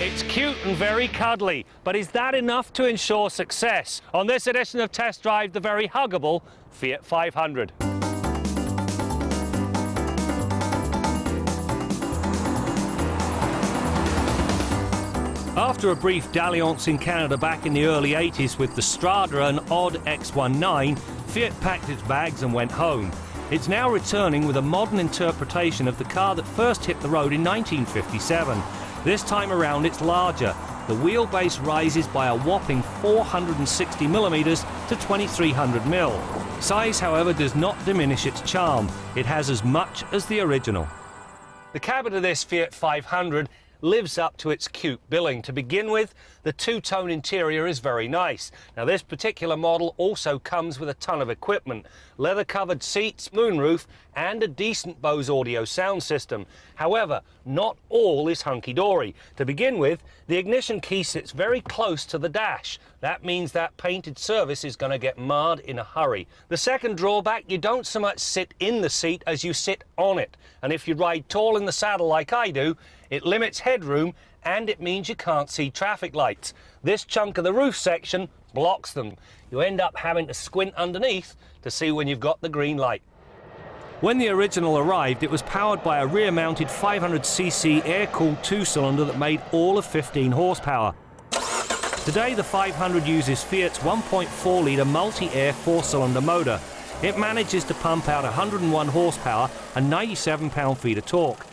It's cute and very cuddly, but is that enough to ensure success? On this edition of Test Drive, the very huggable Fiat 500. After a brief dalliance in Canada back in the early 80s with the Strada and odd X19, Fiat packed its bags and went home. It's now returning with a modern interpretation of the car that first hit the road in 1957. This time around it's larger. The wheelbase rises by a whopping 460mm to 2300mm. Size, however, does not diminish its charm. It has as much as the original. The cabin of this Fiat 500 lives up to its cute billing. To begin with, the two-tone interior is very nice. Now, this particular model also comes with a ton of equipment: leather-covered seats, moonroof, and a decent Bose audio sound system. However, not all is hunky-dory. To begin with, the ignition key sits very close to the dash. That means that painted surface is going to get marred in a hurry. The second drawback, you don't so much sit in the seat as you sit on it. And if you ride tall in the saddle like I do, it limits headroom and it means you can't see traffic lights. This chunk of the roof section blocks them. You end up having to squint underneath to see when you've got the green light. When the original arrived, it was powered by a rear-mounted 500cc air-cooled two-cylinder that made all of 15 horsepower. Today, the 500 uses Fiat's 1.4-litre multi-air four-cylinder motor. It manages to pump out 101 horsepower and 97 pound-feet of torque.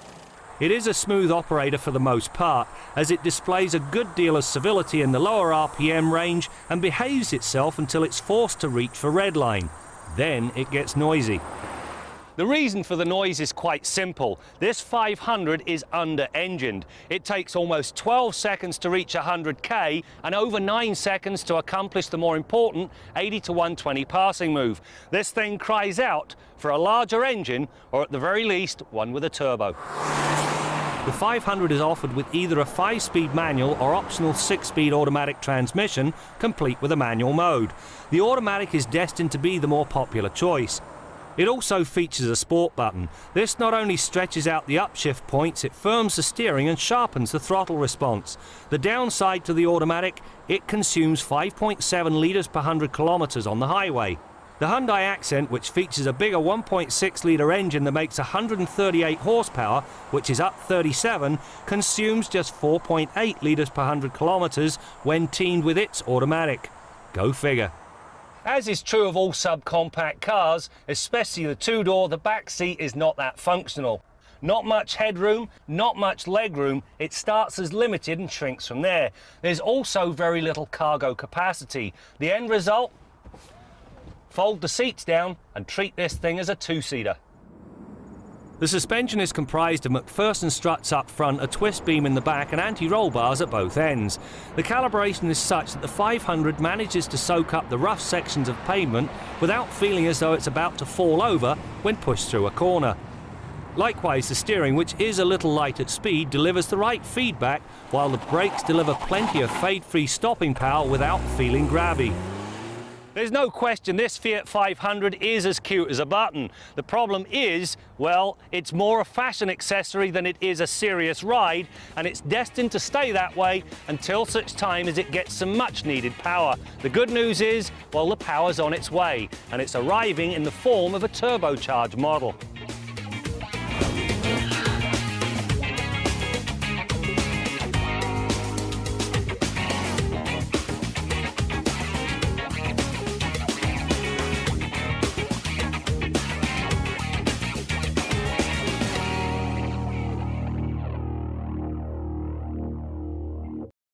It is a smooth operator for the most part, as it displays a good deal of civility in the lower RPM range and behaves itself until it's forced to reach for redline. Then it gets noisy. The reason for the noise is quite simple. This 500 is under-engined. It takes almost 12 seconds to reach 100k and over 9 seconds to accomplish the more important 80 to 120 passing move. This thing cries out for a larger engine, or at the very least, one with a turbo. The 500 is offered with either a 5-speed manual or optional 6-speed automatic transmission, complete with a manual mode. The automatic is destined to be the more popular choice. It also features a sport button. This not only stretches out the upshift points, it firms the steering and sharpens the throttle response. The downside to the automatic, it consumes 5.7 litres per 100 kilometres on the highway. The Hyundai Accent, which features a bigger 1.6-litre engine that makes 138 horsepower, which is up 37, consumes just 4.8 litres per 100 kilometres when teamed with its automatic. Go figure. As is true of all subcompact cars, especially the two-door, the back seat is not that functional. Not much headroom, not much legroom. It starts as limited and shrinks from there. There's also very little cargo capacity. The end result? Fold the seats down and treat this thing as a two-seater. The suspension is comprised of McPherson struts up front, a twist beam in the back and anti-roll bars at both ends. The calibration is such that the 500 manages to soak up the rough sections of pavement without feeling as though it's about to fall over when pushed through a corner. Likewise, the steering, which is a little light at speed, delivers the right feedback, while the brakes deliver plenty of fade-free stopping power without feeling grabby. There's no question this Fiat 500 is as cute as a button. The problem is, well, it's more a fashion accessory than it is a serious ride, and it's destined to stay that way until such time as it gets some much-needed power. The good news is, well, the power's on its way, and it's arriving in the form of a turbocharged model.